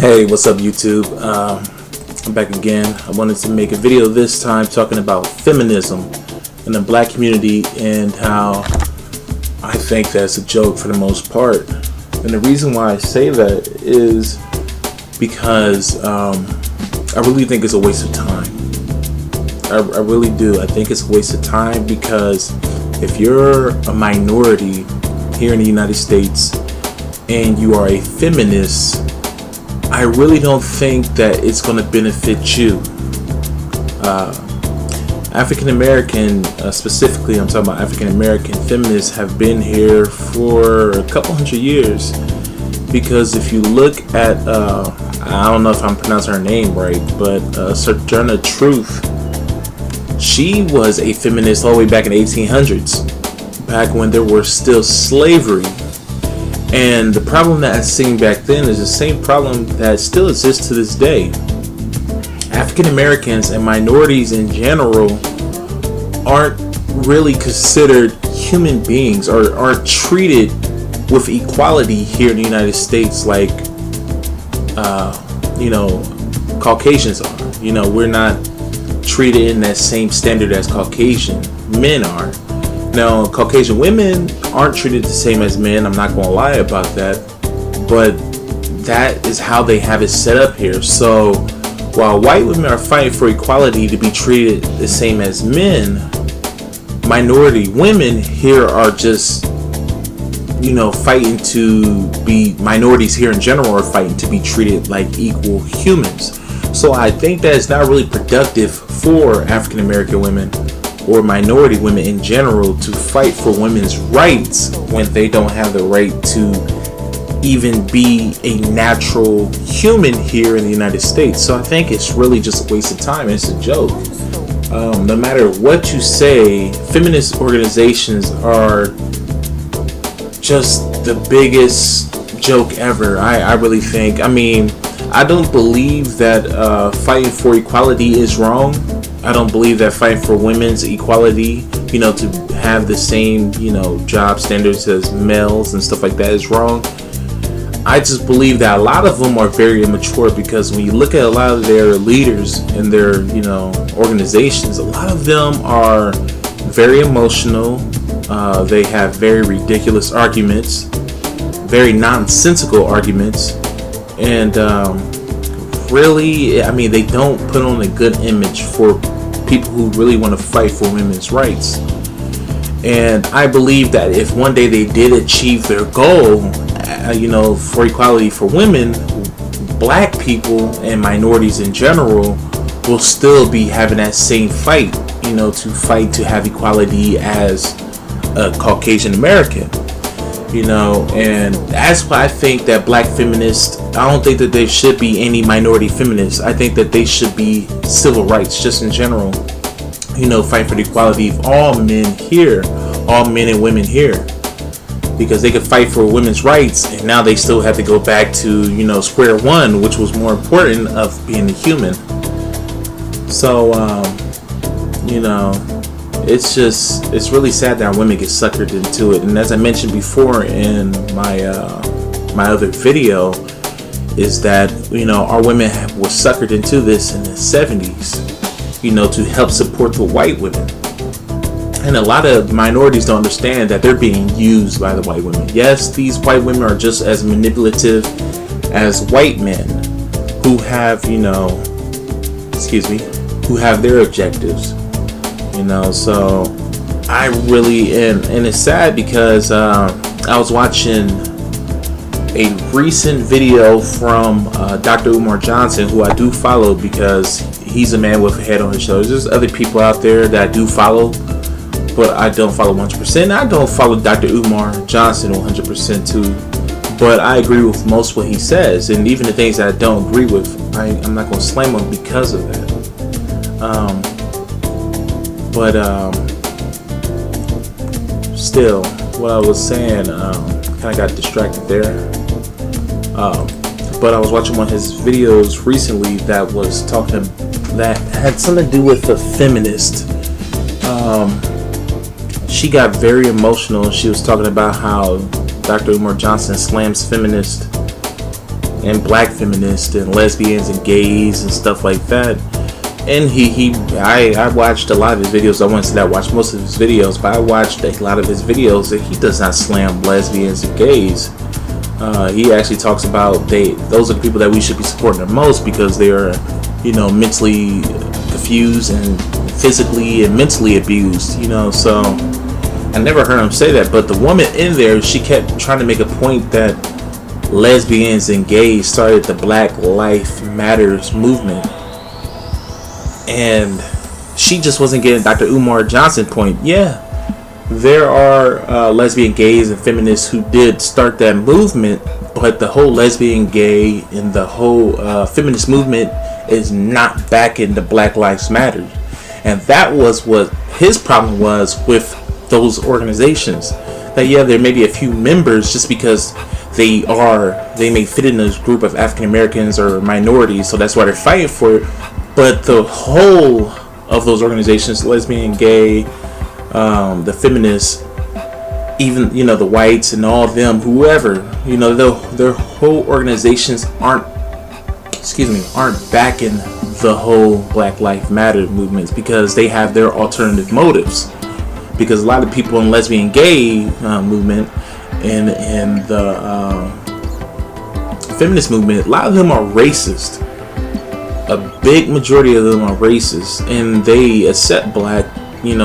Hey, what's up YouTube? I'm back again. I wanted to make a video this time talking about feminism in the black community and how I think that's a joke for the most part. And the reason why I say that is because I really think it's a waste of time. I really do. I think it's a waste of time because if you're a minority here in the United States and you are a feminist, I really don't think that it's going to benefit you. African American, specifically, I'm talking about African American feminists have been here for a couple hundred years. Because if you look at, I don't know if I'm pronouncing her name right, but Sojourner Truth, she was a feminist all the way back in the 1800s, back when there was still slavery. And the problem that I seen back then is the same problem that still exists to this day. African Americans and minorities in general aren't really considered human beings or aren't treated with equality here in the United States like, Caucasians are. We're not treated in that same standard as Caucasian men are. Now, Caucasian women aren't treated the same as men. I'm not going to lie about that. But that is how they have it set up here. So, while white women are fighting for equality to be treated the same as men, minority women here are just, fighting to be, minorities here in general are fighting to be treated like equal humans. So, I think that it's not really productive for African American women or minority women in general to fight for women's rights when they don't have the right to even be a natural human here in the United States. So I think it's really just a waste of time. It's a joke. No matter what you say, feminist organizations are just the biggest joke ever. I really think. I don't believe that fighting for equality is wrong. I don't believe that fighting for women's equality, to have the same, job standards as males and stuff like that is wrong. I just believe that a lot of them are very immature because when you look at a lot of their leaders and their, organizations, a lot of them are very emotional. They have very ridiculous arguments, very nonsensical arguments, and really, they don't put on a good image for people who really want to fight for women's rights. And I believe that if one day they did achieve their goal, for equality for women, black people and minorities in general will still be having that same fight, to fight to have equality as a Caucasian American. And that's why I think that black feminists, I don't think that there should be any minority feminists. I think that they should be civil rights just in general, fight for the equality of all men here, all men and women here, because they could fight for women's rights and now they still have to go back to, square one, which was more important of being a human. So, it's really sad that our women get suckered into it. And as I mentioned before in my other video, is that our women were suckered into this in the 70s, to help support the white women. And a lot of minorities don't understand that they're being used by the white women. Yes, these white women are just as manipulative as white men who have, who have their objectives. So I really, and it's sad because I was watching a recent video from Dr. Umar Johnson, who I do follow because he's a man with a head on his shoulders. There's other people out there that I do follow, but I don't follow 100%. I don't follow Dr. Umar Johnson 100% too, but I agree with most of what he says, and even the things that I don't agree with, I'm not going to slam him because of that. But still, what I was saying, kind of got distracted there. But I was watching one of his videos recently that was talking, that had something to do with a feminist. She got very emotional. She was talking about how Dr. Umar Johnson slams feminists and black feminists and lesbians and gays and stuff like that. And I watched a lot of his videos. I wouldn't say that I watched most of his videos, but I watched a lot of his videos, and he does not slam lesbians and gays. He actually talks about those are the people that we should be supporting the most because they are, mentally confused and physically and mentally abused. So I never heard him say that. But the woman in there, she kept trying to make a point that lesbians and gays started the Black Lives Matters movement, and she just wasn't getting Dr. Umar Johnson's point. Yeah, there are lesbian, gays, and feminists who did start that movement, but the whole lesbian, gay, and the whole feminist movement is not backing the Black Lives Matter. And that was what his problem was with those organizations. That there may be a few members just because they may fit in this group of African Americans or minorities, so that's why they're fighting for it. But the whole of those organizations, lesbian, gay, the feminists, even the whites and all of them, whoever, their whole organizations aren't backing the whole Black Lives Matter movements because they have their alternative motives. Because a lot of people in lesbian, gay movement and the feminist movement, a lot of them are racist. A big majority of them are racist, and they accept black,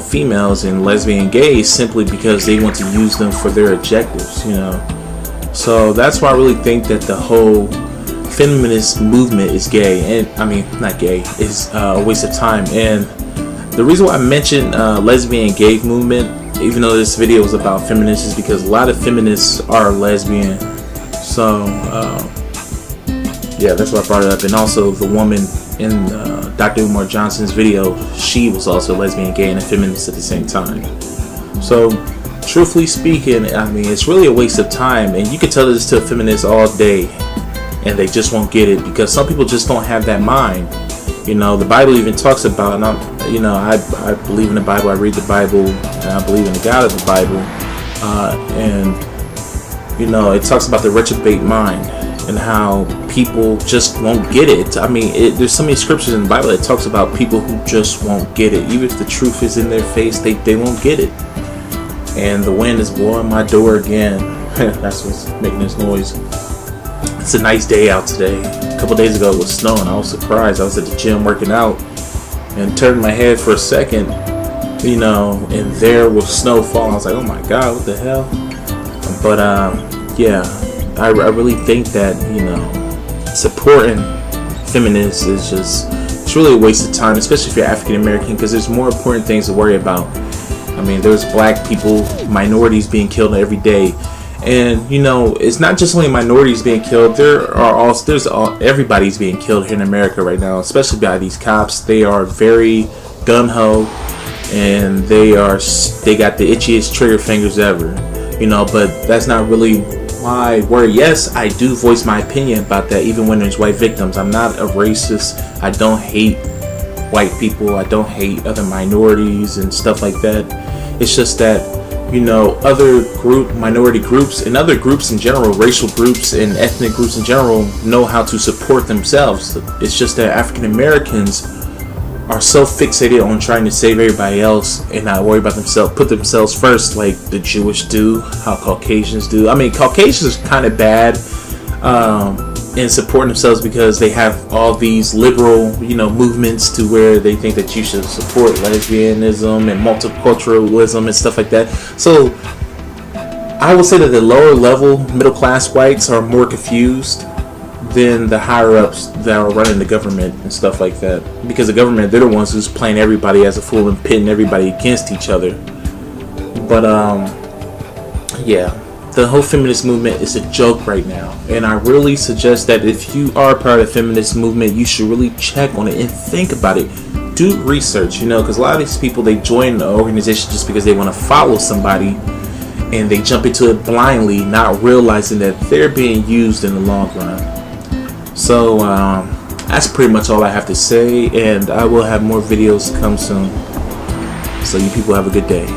females and lesbian, gays simply because they want to use them for their objectives. So that's why I really think that the whole feminist movement is gay, and not gay, is a waste of time. And the reason why I mentioned lesbian and gay movement, even though this video was about feminists, is because a lot of feminists are lesbian. So that's why I brought it up. And also the woman in Dr. Umar Johnson's video, she was also lesbian, gay, and a feminist at the same time. So truthfully speaking, it's really a waste of time. And you can tell this to a feminist all day and they just won't get it because some people just don't have that mind. The Bible even talks about, and I believe in the Bible, I read the Bible, and I believe in the God of the Bible. It talks about the reprobate mind and how people just won't get it. There's so many scriptures in the Bible that talks about people who just won't get it. Even if the truth is in their face, they won't get it. And the wind is blowing my door again. That's what's making this noise. It's a nice day out today. A couple days ago it was snowing. I was surprised. I was at the gym working out and turned my head for a second, and there was snow falling. I was like, oh my God, what the hell? But I really think that supporting feminists is it's really a waste of time, especially if you're African American, because there's more important things to worry about. There's black people, minorities being killed every day. And it's not just only minorities being killed. Everybody's being killed here in America right now, especially by these cops. They are very gun ho, and they got the itchiest trigger fingers ever. But that's not really my word. Yes, I do voice my opinion about that, even when there's white victims. I'm not a racist. I don't hate white people. I don't hate other minorities and stuff like that. It's just that other minority groups and other groups in general, racial groups and ethnic groups in general, know how to support themselves. It's just that African Americans are so fixated on trying to save everybody else and not worry about themselves, put themselves first, like the Jewish do, how Caucasians do. Caucasians are kind of bad in supporting themselves because they have all these liberal, movements to where they think that you should support lesbianism and multiculturalism and stuff like that. So I will say that the lower level middle class whites are more confused than the higher ups that are running the government and stuff like that, because the government, they're the ones who's playing everybody as a fool and pitting everybody against each other. But the whole feminist movement is a joke right now, and I really suggest that if you are part of the feminist movement, you should really check on it and think about it. Do research, because a lot of these people, they join the organization just because they want to follow somebody, and they jump into it blindly, not realizing that they're being used in the long run. So that's pretty much all I have to say, and I will have more videos come soon. So you people have a good day.